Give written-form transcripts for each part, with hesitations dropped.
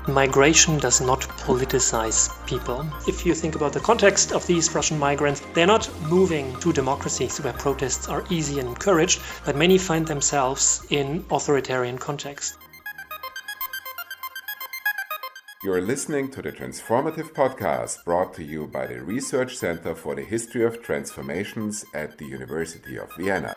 Migration does not politicize people. If you think about the context of these Russian migrants, they're not moving to democracies where protests are easy and encouraged, but many find themselves in authoritarian contexts. You're listening to the Transformative Podcast, brought to you by the Research Center for the History of Transformations at the University of Vienna.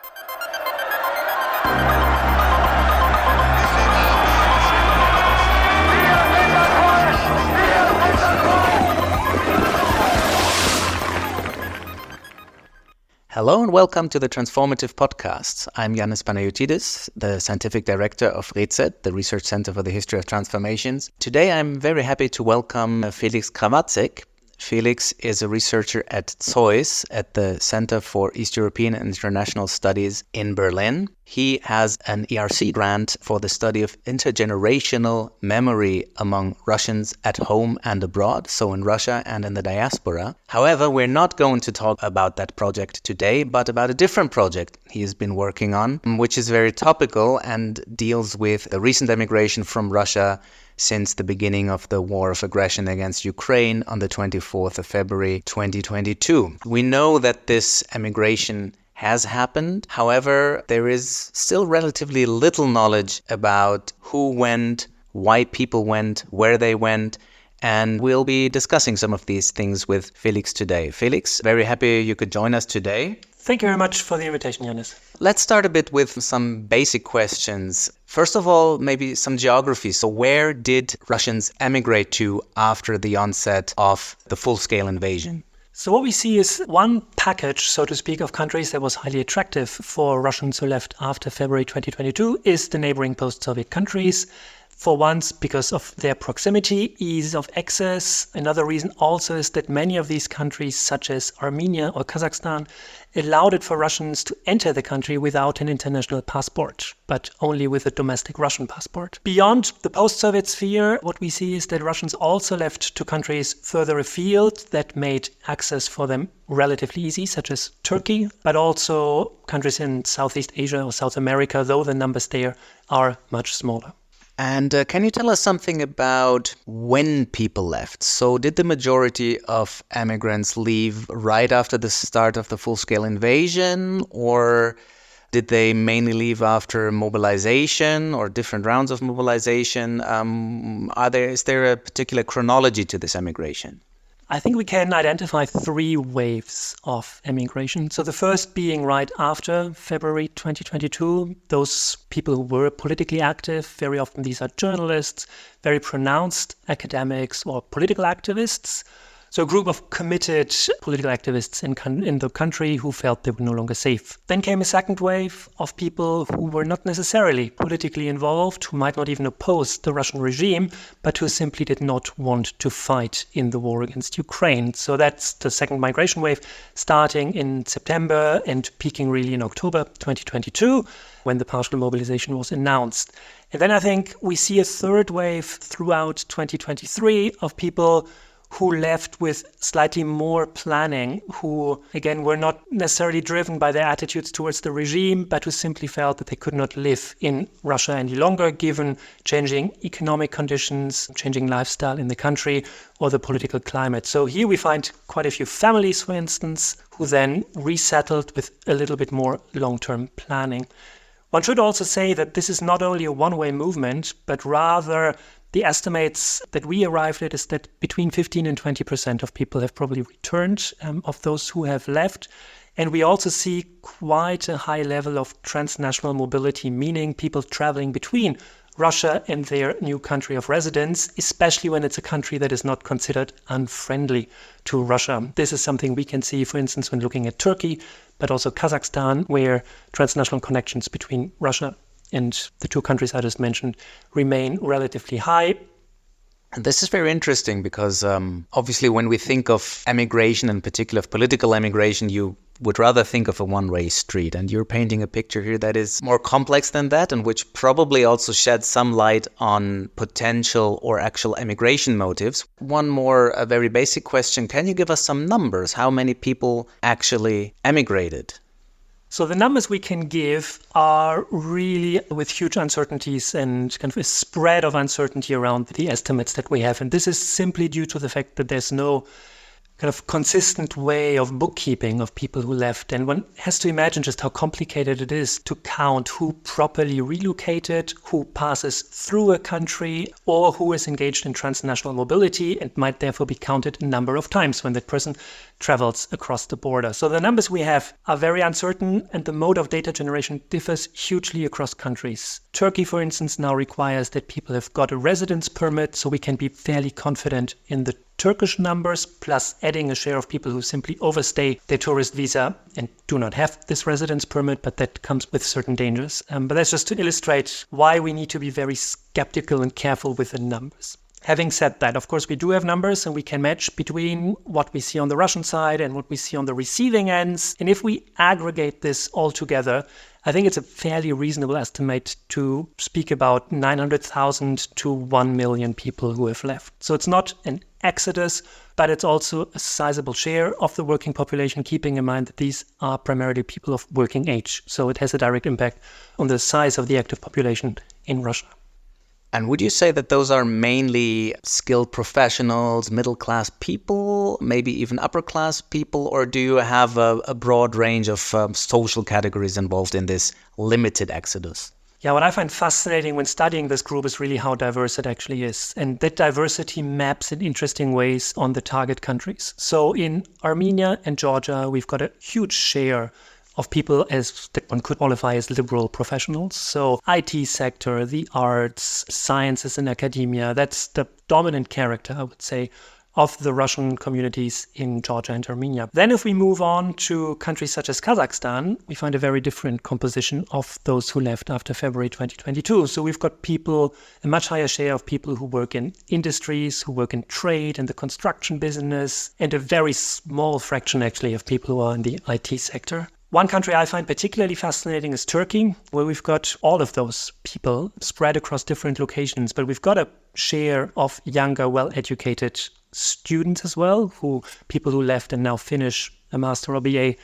Hello and welcome to the Transformative Podcast. I'm Jannis Panagiotidis, the Scientific Director of RECET, the Research Center for the History of Transformations. Today I'm very happy to welcome Félix Krawatzek. Félix is a researcher at ZOiS at the Center for East European and International Studies in Berlin. He has an ERC grant for the study of intergenerational memory among Russians at home and abroad, so in Russia and in the diaspora. However, we're not going to talk about that project today, but about a different project he has been working on, which is very topical and deals with the recent emigration from Russia since the beginning of the war of aggression against Ukraine on the 24th of February 2022. We know that this emigration has happened. However, there is still relatively little knowledge about who went, why people went, where they went, and we'll be discussing some of these things with Félix today. Félix, very happy you could join us today. Thank you very much for the invitation, Jannis. Let's start a bit with some basic questions. First of all, maybe some geography. So where did Russians emigrate to after the onset of the full-scale invasion? So what we see is one package, so to speak, of countries that was highly attractive for Russians who left after February 2022 is the neighboring post-Soviet countries. For once, because of their proximity, ease of access. Another reason also is that many of these countries, such as Armenia or Kazakhstan, allowed it for Russians to enter the country without an international passport, but only with a domestic Russian passport. Beyond the post-Soviet sphere, what we see is that Russians also left to countries further afield that made access for them relatively easy, such as Turkey, but also countries in Southeast Asia or South America, though the numbers there are much smaller. And can you tell us something about when people left? So did the majority of emigrants leave right after the start of the full-scale invasion, or did they mainly leave after mobilization or different rounds of mobilization? Is there a particular chronology to this emigration? I think we can identify three waves of emigration. So the first being right after February 2022, those people who were politically active, very often these are journalists, very pronounced academics or political activists. So a group of committed political activists in the country who felt they were no longer safe. Then came a second wave of people who were not necessarily politically involved, who might not even oppose the Russian regime, but who simply did not want to fight in the war against Ukraine. So that's the second migration wave, starting in September and peaking really in October 2022, when the partial mobilization was announced. And then I think we see a third wave throughout 2023 of people who left with slightly more planning, who, again, were not necessarily driven by their attitudes towards the regime, but who simply felt that they could not live in Russia any longer, given changing economic conditions, changing lifestyle in the country, or the political climate. So here we find quite a few families, for instance, who then resettled with a little bit more long-term planning. One should also say that this is not only a one-way movement, but rather the estimates that we arrived at is that between 15 and 20% of people have probably returned of those who have left. And we also see quite a high level of transnational mobility, meaning people traveling between Russia and their new country of residence, especially when it's a country that is not considered unfriendly to Russia. This is something we can see, for instance, when looking at Turkey, but also Kazakhstan, where transnational connections between Russia and the two countries I just mentioned remain relatively high. And this is very interesting because obviously when we think of emigration, in particular of political emigration, you would rather think of a one-way street. And you're painting a picture here that is more complex than that, and which probably also sheds some light on potential or actual emigration motives. One more, a very basic question. Can you give us some numbers? How many people actually emigrated? So the numbers we can give are really with huge uncertainties and kind of a spread of uncertainty around the estimates that we have. And this is simply due to the fact that there's no kind of consistent way of bookkeeping of people who left. And one has to imagine just how complicated it is to count who properly relocated, who passes through a country, or who is engaged in transnational mobility and might therefore be counted a number of times when that person travels across the border. So the numbers we have are very uncertain, and the mode of data generation differs hugely across countries. Turkey, for instance, now requires that people have got a residence permit, so we can be fairly confident in the Turkish numbers, plus adding a share of people who simply overstay their tourist visa and do not have this residence permit, but that comes with certain dangers. But that's just to illustrate why we need to be very skeptical and careful with the numbers. Having said that, of course, we do have numbers and we can match between what we see on the Russian side and what we see on the receiving ends. And if we aggregate this all together, I think it's a fairly reasonable estimate to speak about 900,000 to 1 million people who have left. So it's not an exodus, but it's also a sizable share of the working population, keeping in mind that these are primarily people of working age. So it has a direct impact on the size of the active population in Russia. And would you say that those are mainly skilled professionals, middle-class people, maybe even upper-class people, or do you have a broad range of social categories involved in this limited exodus? Yeah, what I find fascinating when studying this group is really how diverse it actually is. And that diversity maps in interesting ways on the target countries. So in Armenia and Georgia, we've got a huge share of people as that one could qualify as liberal professionals. So IT sector, the arts, sciences and academia, that's the dominant character, I would say, of the Russian communities in Georgia and Armenia. Then if we move on to countries such as Kazakhstan, we find a very different composition of those who left after February 2022. So we've got people, a much higher share of people who work in industries, who work in trade and the construction business, and a very small fraction actually of people who are in the IT sector. One country I find particularly fascinating is Turkey, where we've got all of those people spread across different locations, but we've got a share of younger, well-educated students as well, people who left and now finish a master or BA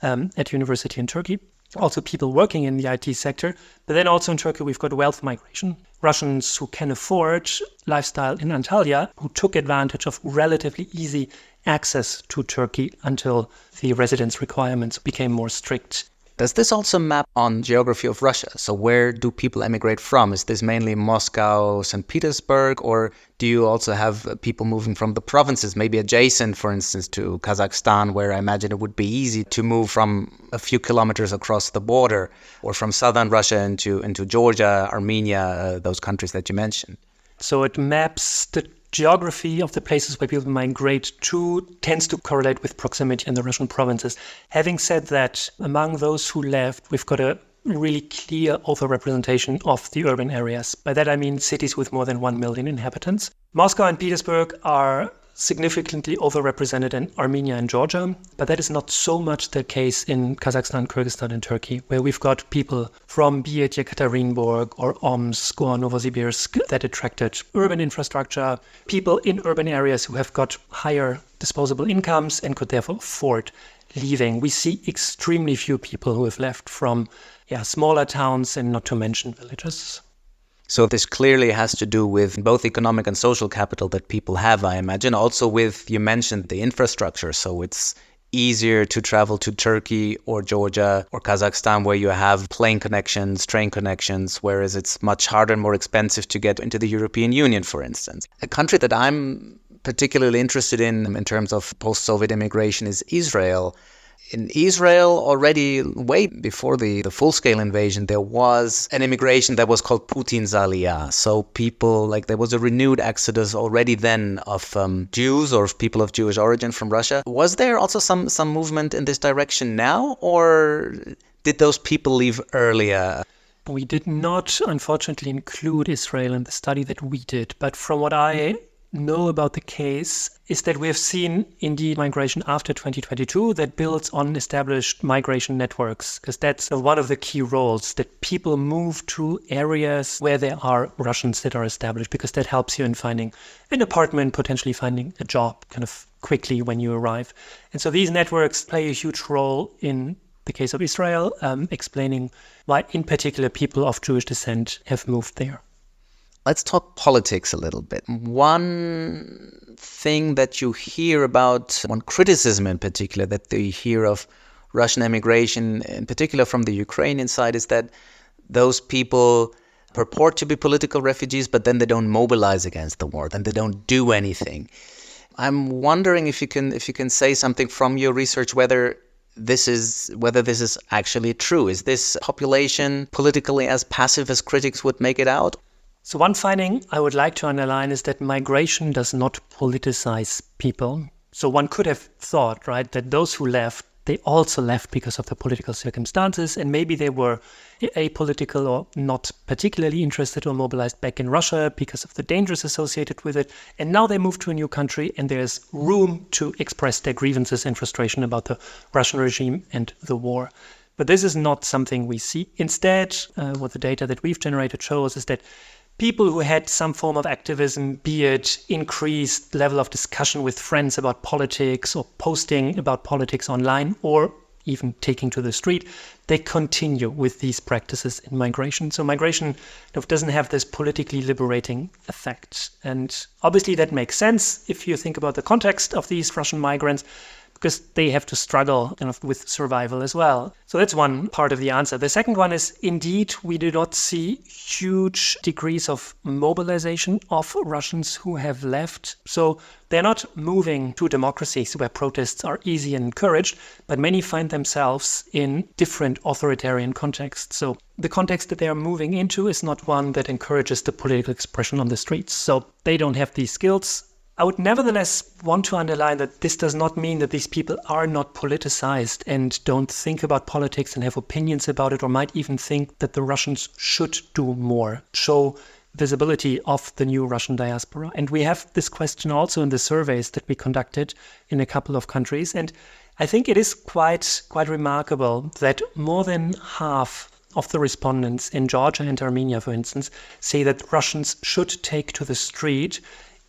at university in Turkey. Also people working in the IT sector. But then also in Turkey, we've got wealth migration. Russians who can afford lifestyle in Antalya, who took advantage of relatively easy access to Turkey until the residence requirements became more strict. Does this also map on geography of Russia? So where do people emigrate from? Is this mainly Moscow, St. Petersburg, or do you also have people moving from the provinces, maybe adjacent, for instance, to Kazakhstan, where I imagine it would be easy to move from a few kilometers across the border, or from southern Russia into Georgia, Armenia, those countries that you mentioned? So it maps the geography of the places where people migrate to, tends to correlate with proximity in the Russian provinces. Having said that, among those who left, we've got a really clear overrepresentation of the urban areas. By that I mean cities with more than 1 million inhabitants. Moscow and Petersburg are significantly overrepresented in Armenia and Georgia, but that is not so much the case in Kazakhstan, Kyrgyzstan and Turkey, where we've got people from be it Yekaterinburg or Omsk or Novosibirsk that attracted urban infrastructure, people in urban areas who have got higher disposable incomes and could therefore afford leaving. We see extremely few people who have left from smaller towns and not to mention villages. So this clearly has to do with both economic and social capital that people have, I imagine. Also with, you mentioned the infrastructure. So it's easier to travel to Turkey or Georgia or Kazakhstan where you have plane connections, train connections, whereas it's much harder and more expensive to get into the European Union, for instance. A country that I'm particularly interested in terms of post-Soviet immigration is Israel. In Israel, already way before the full-scale invasion, there was an immigration that was called Putin's Aliyah. So people, there was a renewed exodus already then of Jews or people of Jewish origin from Russia. Was there also some movement in this direction now, or did those people leave earlier? We did not, unfortunately, include Israel in the study that we did. But from what I know about the case is that we have seen indeed migration after 2022 that builds on established migration networks, because that's one of the key roles, that people move to areas where there are Russians that are established, because that helps you in finding an apartment, potentially finding a job kind of quickly when you arrive. And so these networks play a huge role in the case of Israel, explaining why in particular people of Jewish descent have moved there. Let's talk politics a little bit. One thing that you hear about, one criticism in particular that you hear of Russian emigration, in particular from the Ukrainian side, is that those people purport to be political refugees, but then they don't mobilize against the war, then they don't do anything. I'm wondering if you can say something from your research whether this is actually true. Is this population politically as passive as critics would make it out? So one finding I would like to underline is that migration does not politicize people. So one could have thought, right, that those who left, they also left because of the political circumstances, and maybe they were apolitical or not particularly interested or mobilized back in Russia because of the dangers associated with it. And now they move to a new country and there's room to express their grievances and frustration about the Russian regime and the war. But this is not something we see. Instead, what the data that we've generated shows is that people who had some form of activism, be it increased level of discussion with friends about politics or posting about politics online or even taking to the street, they continue with these practices in migration. So migration doesn't have this politically liberating effect. And obviously that makes sense if you think about the context of these Russian migrants, because they have to struggle with survival as well. So that's one part of the answer. The second one is, indeed, we do not see huge degrees of mobilization of Russians who have left. So they're not moving to democracies where protests are easy and encouraged, but many find themselves in different authoritarian contexts. So the context that they are moving into is not one that encourages the political expression on the streets. So they don't have these skills. I would nevertheless want to underline that this does not mean that these people are not politicized and don't think about politics and have opinions about it, or might even think that the Russians should do more, show visibility of the new Russian diaspora. And we have this question also in the surveys that we conducted in a couple of countries. And I think it is quite remarkable that more than half of the respondents in Georgia and Armenia, for instance, say that Russians should take to the street,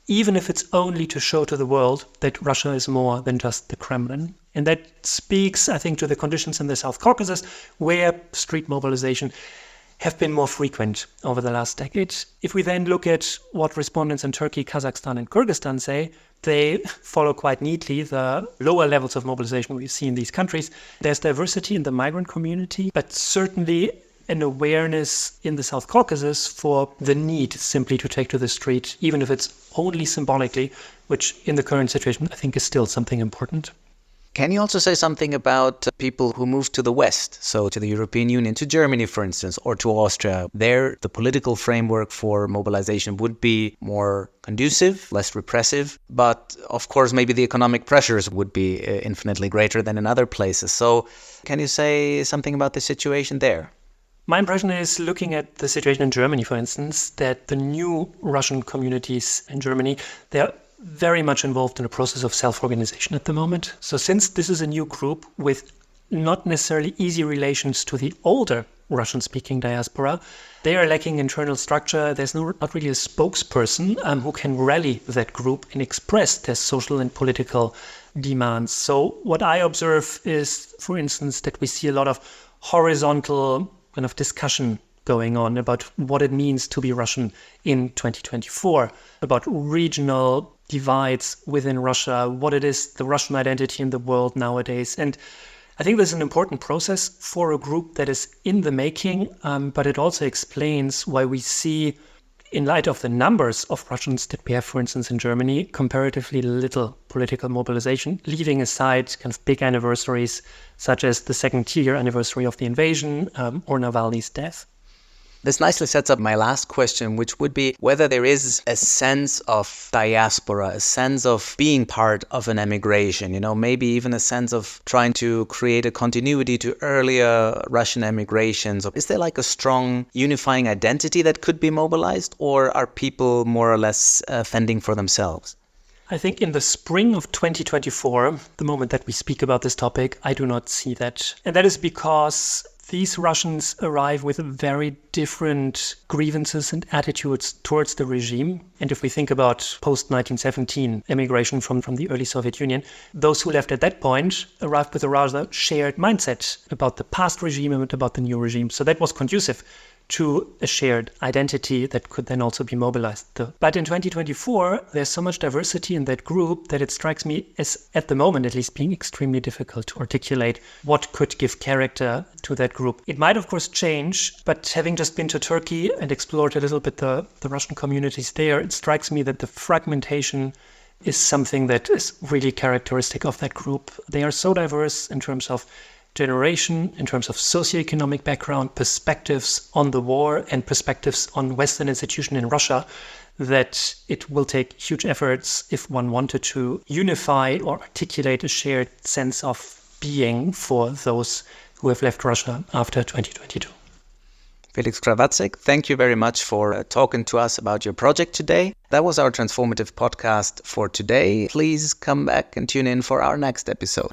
even if it's only to show to the world that Russia is more than just the Kremlin. And that speaks, I think, to the conditions in the South Caucasus, where street mobilization have been more frequent over the last decade. If we then look at what respondents in Turkey, Kazakhstan, and Kyrgyzstan say, they follow quite neatly the lower levels of mobilization we see in these countries. There's diversity in the migrant community, but certainly an awareness in the South Caucasus for the need simply to take to the street, even if it's only symbolically, which in the current situation I think is still something important. Can you also say something about people who move to the West, so to the European Union, to Germany, for instance, or to Austria? There, the political framework for mobilization would be more conducive, less repressive, but of course maybe the economic pressures would be infinitely greater than in other places. So can you say something about the situation there? My impression is, looking at the situation in Germany, for instance, that the new Russian communities in Germany, they're very much involved in a process of self-organization at the moment. So since this is a new group with not necessarily easy relations to the older Russian-speaking diaspora, they are lacking internal structure. There's not really a spokesperson who can rally that group and express their social and political demands. So what I observe is, for instance, that we see a lot of horizontal kind of discussion going on about what it means to be Russian in 2024, about regional divides within Russia, what it is, the Russian identity in the world nowadays. And I think this is an important process for a group that is in the making, but it also explains why we see, in light of the numbers of Russians that we have, for instance, in Germany, comparatively little political mobilization, leaving aside kind of big anniversaries such as the second-year anniversary of the invasion or Navalny's death. This nicely sets up my last question, which would be whether there is a sense of diaspora, a sense of being part of an emigration, maybe even a sense of trying to create a continuity to earlier Russian emigrations. Is there like a strong unifying identity that could be mobilized, or are people more or less fending for themselves? I think in the spring of 2024, the moment that we speak about this topic, I do not see that. And that is because these Russians arrive with very different grievances and attitudes towards the regime. And if we think about post-1917 emigration from the early Soviet Union, those who left at that point arrived with a rather shared mindset about the past regime and about the new regime. So that was conducive to a shared identity that could then also be mobilized. But in 2024, there's so much diversity in that group that it strikes me as, at the moment at least, being extremely difficult to articulate what could give character to that group. It might, of course, change, but having just been to Turkey and explored a little bit the Russian communities there, it strikes me that the fragmentation is something that is really characteristic of that group. They are so diverse in terms of generation, in terms of socioeconomic background, perspectives on the war, and perspectives on Western institutions in Russia, that it will take huge efforts if one wanted to unify or articulate a shared sense of being for those who have left Russia after 2022. Félix Krawatzek, thank you very much for talking to us about your project today. That was our transformative podcast for today. Please come back and tune in for our next episode.